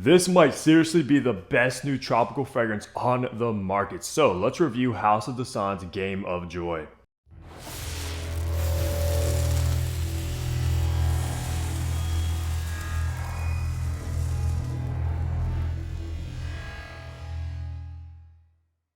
This might seriously be the best new tropical fragrance on the market. So let's review House of Dastan's Game of Joy.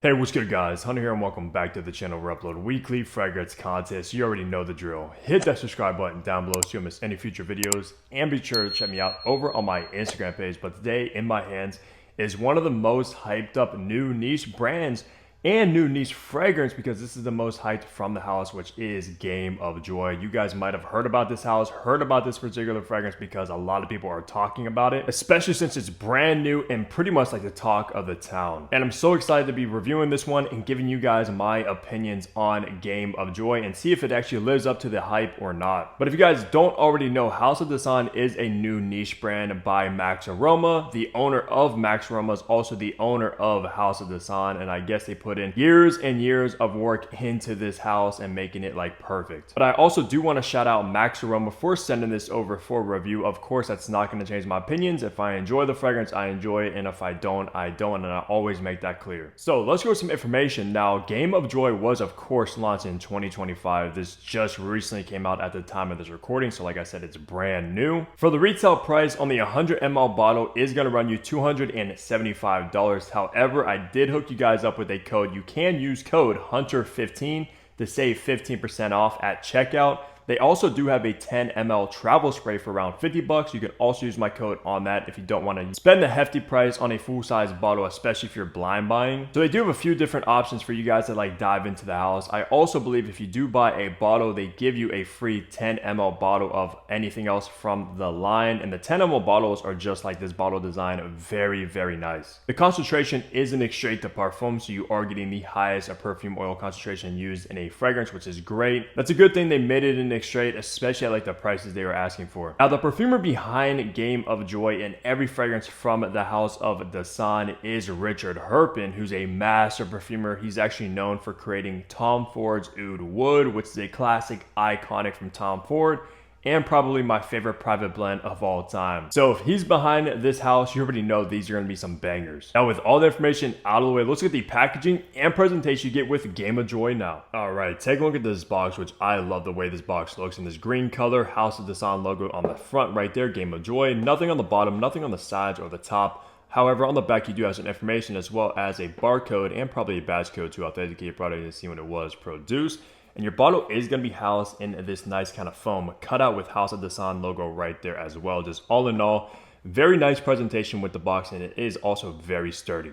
Hey, what's good guys? Hunter here and welcome back to the channel where I upload weekly fragrance contests. You already know the drill. Hit that subscribe button down below so you don't miss any future videos. And be sure to check me out over on my Instagram page. But today in my hands is one of the most hyped up new niche brands and new niche fragrance, because this is the most hyped from the house, which is Game of Joy. You guys might have heard about this house, heard about this particular fragrance because a lot of people are talking about it, especially since it's brand new and pretty much like the talk of the town. And I'm so excited to be reviewing this one and giving you guys my opinions on Game of Joy and see if it actually lives up to the hype or not. But if you guys don't already know, House of Dastan is a new niche brand by Maxx. The owner of Maxx is also the owner of House of Dastan, and I guess they put in years and years of work into this house and making it like perfect. But I also do want to shout out Maxx for sending this over for review. Of course, that's not going to change my opinions. If I enjoy the fragrance, I enjoy it, and if I don't, I don't, and I always make that clear. So let's go with some information. Now, Game of Joy was of course launched in 2025. This just recently came out at the time of this recording, so like I said, it's brand new. For the retail price on the 100 ml bottle is going to run you $275. However, I did hook you guys up with a code. You can use code HUNTER15 to save 15% off at checkout. They also do have a 10 ml travel spray for around 50 bucks. You can also use my code on that if you don't want to spend a hefty price on a full-size bottle, especially if you're blind buying. So they do have a few different options for you guys to like dive into the house. I also believe if you do buy a bottle, they give you a free 10 ml bottle of anything else from the line. And the 10 ml bottles are just like this bottle design, very, very nice. The concentration is an extrait de parfum, so you are getting the highest perfume oil concentration used in a fragrance, which is great. That's a good thing they made it in straight, especially at like the prices they were asking for. Now, the perfumer behind Game of Joy and every fragrance from the House of Dastan is Richard Herpen, who's a master perfumer. He's actually known for creating Tom Ford's Oud Wood, which is a classic iconic from Tom Ford, and probably my favorite private blend of all time. So if he's behind this house, you already know these are going to be some bangers. Now, with all the information out of the way, let's get the packaging and presentation you get with Game of Joy now. All right, take a look at this box, which I love the way this box looks in this green color. House of Dastan logo on the front right there, Game of Joy. Nothing on the bottom, nothing on the sides or the top. However, on the back, you do have some information as well as a barcode and probably a badge code to authenticate your product and see when it was produced. And your bottle is going to be housed in this nice kind of foam cut out with House of Dastan logo right there as well. Just all in all, very nice presentation with the box, and it is also very sturdy.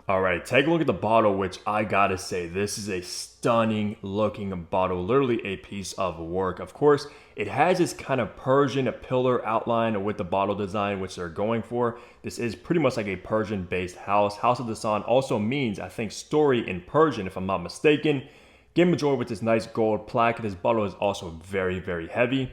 All right, take a look at the bottle, which I gotta say, this is a stunning looking bottle, literally a piece of work. Of course, it has this kind of Persian pillar outline with the bottle design, which they're going for. This is pretty much like a Persian-based house. House of Dastan also means, I think, story in Persian, if I'm not mistaken. Game of Joy with this nice gold plaque. This bottle is also very, very heavy.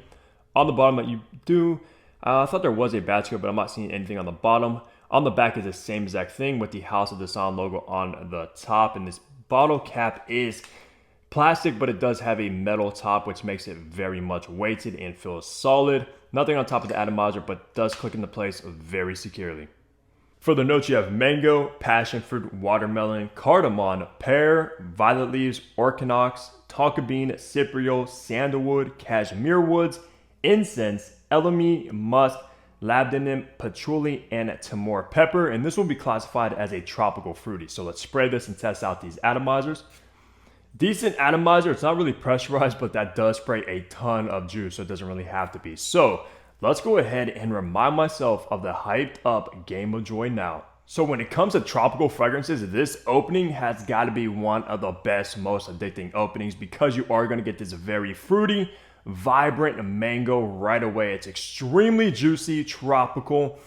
On the bottom that you do, I thought there was a badge code, but I'm not seeing anything on the bottom. On the back is the same exact thing with the House of Dastan logo on the top. And this bottle cap is plastic, but it does have a metal top, which makes it very much weighted and feels solid. Nothing on top of the atomizer, but does click into place very securely. For the notes, you have mango, passion fruit, watermelon, cardamom, pear, violet leaves, orchinox, tonka bean, cypriol, sandalwood, cashmere woods, incense, elemi, musk, labdanum, patchouli, and Timor pepper. And this will be classified as a tropical fruity. So let's spray this and test out these atomizers. Decent atomizer. It's not really pressurized, but that does spray a ton of juice, so it doesn't really have to be. So let's go ahead and remind myself of the hyped up Game of Joy now. So when it comes to tropical fragrances, this opening has got to be one of the best, most addicting openings, because you are going to get this very fruity, vibrant mango right away. It's extremely juicy, tropical,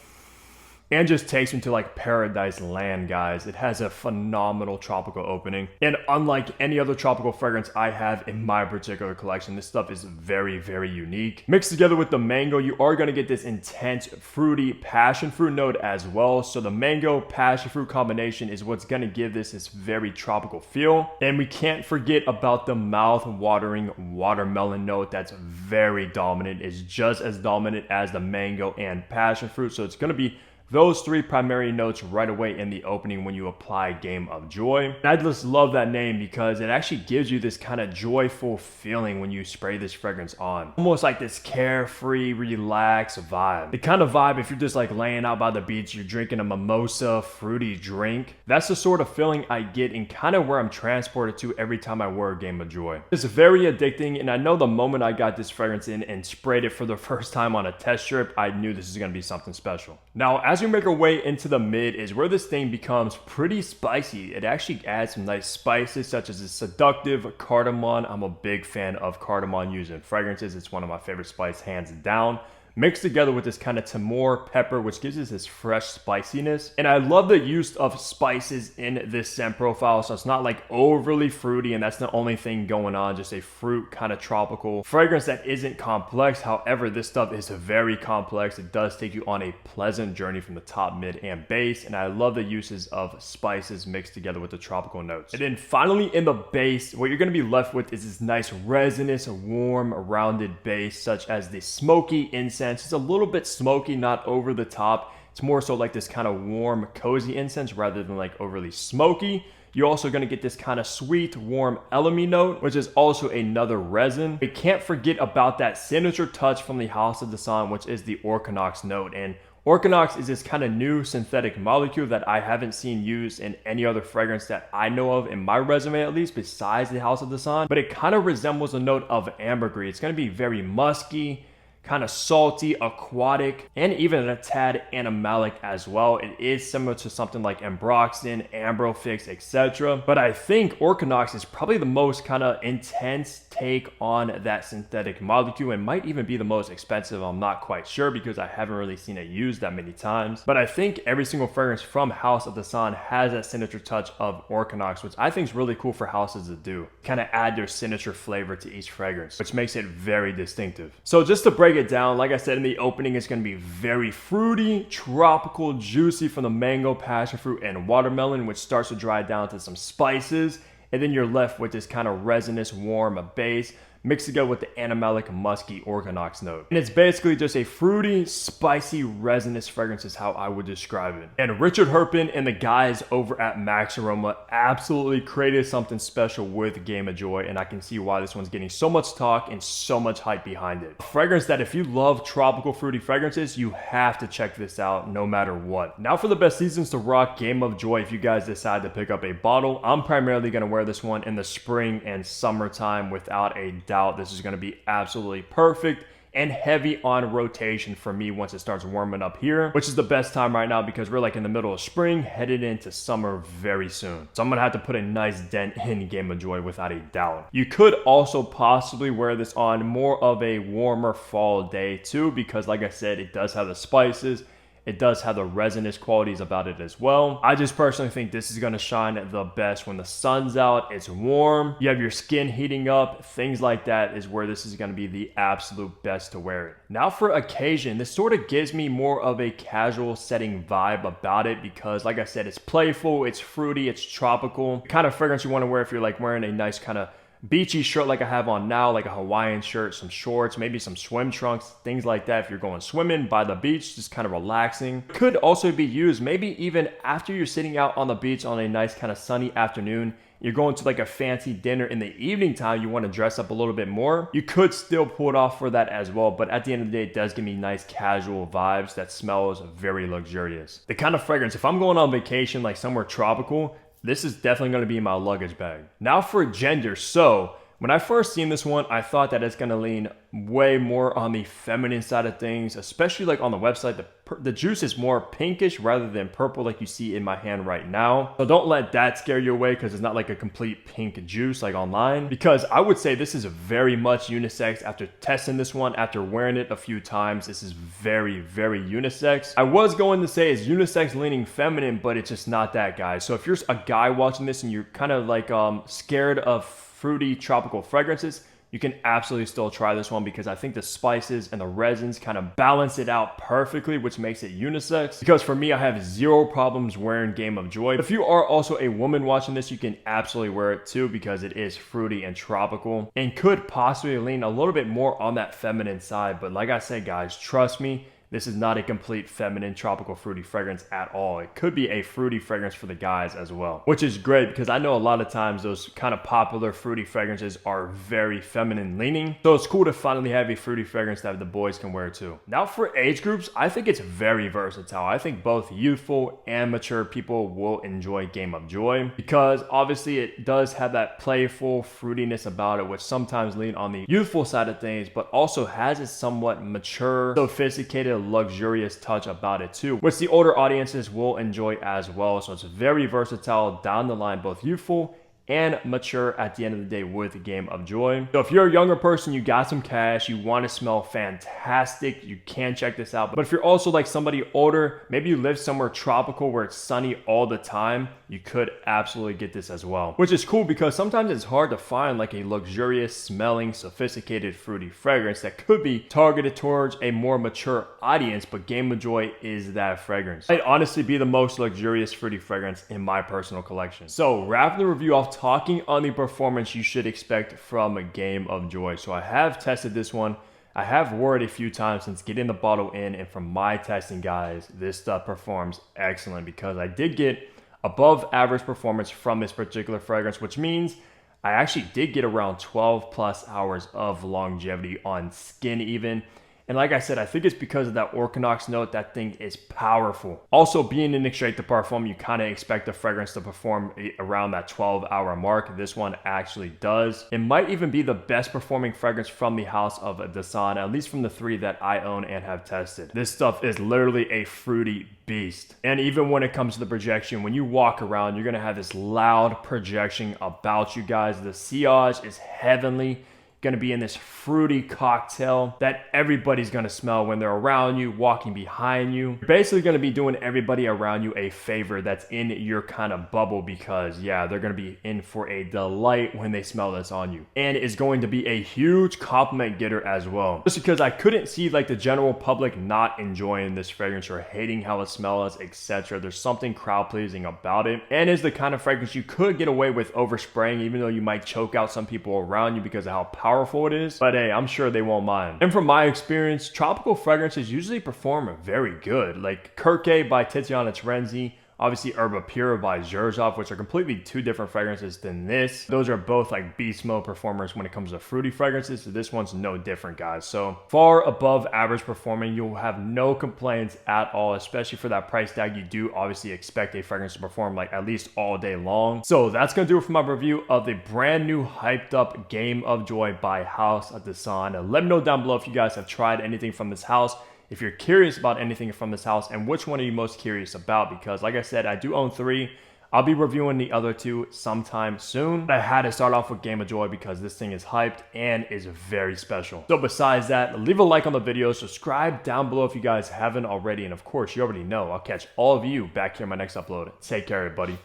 and just takes me to like paradise land, guys. It has a phenomenal tropical opening, and unlike any other tropical fragrance I have in my particular collection, this stuff is very, very unique. Mixed together with the mango, you are going to get this intense fruity passion fruit note as well. So the mango passion fruit combination is what's going to give this very tropical feel. And we can't forget about the mouth watering watermelon note. That's very dominant. It's just as dominant as the mango and passion fruit, so it's going to be those three primary notes right away in the opening when you apply Game of Joy. And I just love that name because it actually gives you this kind of joyful feeling when you spray this fragrance on. Almost like this carefree, relaxed vibe. The kind of vibe if you're just like laying out by the beach, you're drinking a mimosa, fruity drink. That's the sort of feeling I get and kind of where I'm transported to every time I wear Game of Joy. It's very addicting, and I know the moment I got this fragrance in and sprayed it for the first time on a test strip, I knew this is going to be something special. Now, as we make our way into the mid is where this thing becomes pretty spicy. It actually adds some nice spices such as a seductive cardamom. I'm a big fan of cardamom used in fragrances. It's one of my favorite spices, hands down. Mixed together with this kind of Timor pepper, which gives us this fresh spiciness. And I love the use of spices in this scent profile, so it's not like overly fruity and that's the only thing going on, just a fruit kind of tropical fragrance that isn't complex. However, this stuff is very complex. It does take you on a pleasant journey from the top, mid, and base, and I love the uses of spices mixed together with the tropical notes. And then finally in the base, what you're going to be left with is this nice resinous, warm, rounded base, such as the smoky incense. It's a little bit smoky, not over the top. It's more so like this kind of warm, cozy incense rather than like overly smoky. You're also going to get this kind of sweet, warm elemi note, which is also another resin. We can't forget about that signature touch from the House of Dastan, which is the Orchinox note. And Orchinox is this kind of new synthetic molecule that I haven't seen used in any other fragrance that I know of in my resume, at least besides the House of Dastan. But it kind of resembles a note of ambergris. It's going to be very musky, kind of salty, aquatic, and even a tad animalic as well. It is similar to something like Ambroxan, Ambrofix, etc. But I think Orchinox is probably the most kind of intense take on that synthetic molecule and might even be the most expensive. I'm not quite sure because I haven't really seen it used that many times. But I think every single fragrance from House of Dastan has that signature touch of Orchinox, which I think is really cool for houses to do. Kind of add their signature flavor to each fragrance, which makes it very distinctive. So just to break it down, like I said in the opening, it's going to be very fruity, tropical, juicy from the mango, passion fruit, and watermelon, which starts to dry down to some spices. And then you're left with this kind of resinous, warm base mixed together with the animalic, musky Orchinox note. And it's basically just a fruity, spicy, resinous fragrance is how I would describe it. And Richard Herpen and the guys over at Maxx Aroma absolutely created something special with Game of Joy, and I can see why this one's getting so much talk and so much hype behind it. A fragrance that if you love tropical fruity fragrances, you have to check this out no matter what. Now for the best seasons to rock Game of Joy, if you guys decide to pick up a bottle, I'm primarily going to wear this one in the spring and summertime without a doubt. This is going to be absolutely perfect and heavy on rotation for me once it starts warming up here, which is the best time right now because we're like in the middle of spring, headed into summer very soon. So I'm gonna have to put a nice dent in Game of Joy without a doubt. You could also possibly wear this on more of a warmer fall day too, because like I said, it does have the spices. It does have the resinous qualities about it as well. I just personally think this is gonna shine the best when the sun's out, it's warm, you have your skin heating up, things like that is where this is gonna be the absolute best to wear it. Now for occasion, this sort of gives me more of a casual setting vibe about it because like I said, it's playful, it's fruity, it's tropical. The kind of fragrance you wanna wear if you're like wearing a nice kind of beachy shirt like I have on now, like a Hawaiian shirt, some shorts, maybe some swim trunks, things like that. If you're going swimming by the beach, just kind of relaxing. Could also be used maybe even after you're sitting out on the beach on a nice kind of sunny afternoon. You're going to like a fancy dinner in the evening time, you want to dress up a little bit more. You could still pull it off for that as well, but at the end of the day, it does give me nice casual vibes that smells very luxurious. The kind of fragrance, if I'm going on vacation like somewhere tropical, this is definitely going to be in my luggage bag. Now for gender. So when I first seen this one, I thought that it's going to lean way more on the feminine side of things, especially like on the website. The juice is more pinkish rather than purple like you see in my hand right now. So don't let that scare you away because it's not like a complete pink juice like online. Because I would say this is very much unisex. After testing this one, after wearing it a few times, this is very, very unisex. I was going to say it's unisex leaning feminine, but it's just not that, guys. So if you're a guy watching this and you're kind of like scared of fruity tropical fragrances, you can absolutely still try this one because I think the spices and the resins kind of balance it out perfectly, which makes it unisex. Because for me, I have zero problems wearing Game of Joy. If you are also a woman watching this, you can absolutely wear it too because it is fruity and tropical and could possibly lean a little bit more on that feminine side. But like I said, guys, trust me, this is not a complete feminine tropical fruity fragrance at all. It could be a fruity fragrance for the guys as well, which is great because I know a lot of times those kind of popular fruity fragrances are very feminine leaning. So it's cool to finally have a fruity fragrance that the boys can wear too. Now for age groups, I think it's very versatile. I think both youthful and mature people will enjoy Game of Joy because obviously it does have that playful fruitiness about it, which sometimes lean on the youthful side of things, but also has a somewhat mature, sophisticated, luxurious touch about it too, which the older audiences will enjoy as well. So it's very versatile down the line, both youthful and mature at the end of the day with Game of Joy. So if you're a younger person, you got some cash, you want to smell fantastic, you can check this out. But if you're also like somebody older, maybe you live somewhere tropical where it's sunny all the time, you could absolutely get this as well. Which is cool because sometimes it's hard to find like a luxurious smelling, sophisticated fruity fragrance that could be targeted towards a more mature audience, but Game of Joy is that fragrance. It'd honestly be the most luxurious fruity fragrance in my personal collection. So wrapping the review off, talking on the performance you should expect from a Game of Joy. So I have tested this one. I have wore it a few times since getting the bottle in, and from my testing, guys, this stuff performs excellent because I did get above average performance from this particular fragrance, which means I actually did get around 12 plus hours of longevity on skin even. And like I said, I think it's because of that Orchinox note. That thing is powerful. Also, being in extrait de parfum, you kind of expect the fragrance to perform around that 12-hour mark. This one actually does. It might even be the best performing fragrance from the house of Dastan, at least from the 3 that I own and have tested. This stuff is literally a fruity beast. And even when it comes to the projection, when you walk around, you're going to have this loud projection about you guys. The sillage is heavenly. Going to be in this fruity cocktail that everybody's going to smell when they're around you, walking behind you. You're basically going to be doing everybody around you a favor that's in your kind of bubble because, yeah, they're going to be in for a delight when they smell this on you. And it's going to be a huge compliment getter as well. Just because I couldn't see like the general public not enjoying this fragrance or hating how it smells, etc. There's something crowd pleasing about it, and is the kind of fragrance you could get away with overspraying, even though you might choke out some people around you because of how powerful it is, but hey, I'm sure they won't mind. And from my experience, tropical fragrances usually perform very good, like Kirke by Tiziana Terenzi, obviously Herba Pura by Zaharoff, which are completely 2 different fragrances than this. Those are both like beast mode performers when it comes to fruity fragrances. So this one's no different, guys. So far above average performing, you'll have no complaints at all, especially for that price tag. You do obviously expect a fragrance to perform like at least all day long. So that's gonna do it for my review of the brand new hyped up Game of Joy by House of Dastan. Let me know down below if you guys have tried anything from this house, if you're curious about anything from this house, and which one are you most curious about, because like I said, I do own 3. I'll be reviewing the other 2 sometime soon. But I had to start off with Game of Joy because this thing is hyped and is very special. So besides that, leave a like on the video, subscribe down below if you guys haven't already, and of course, you already know I'll catch all of you back here in my next upload. Take care, everybody.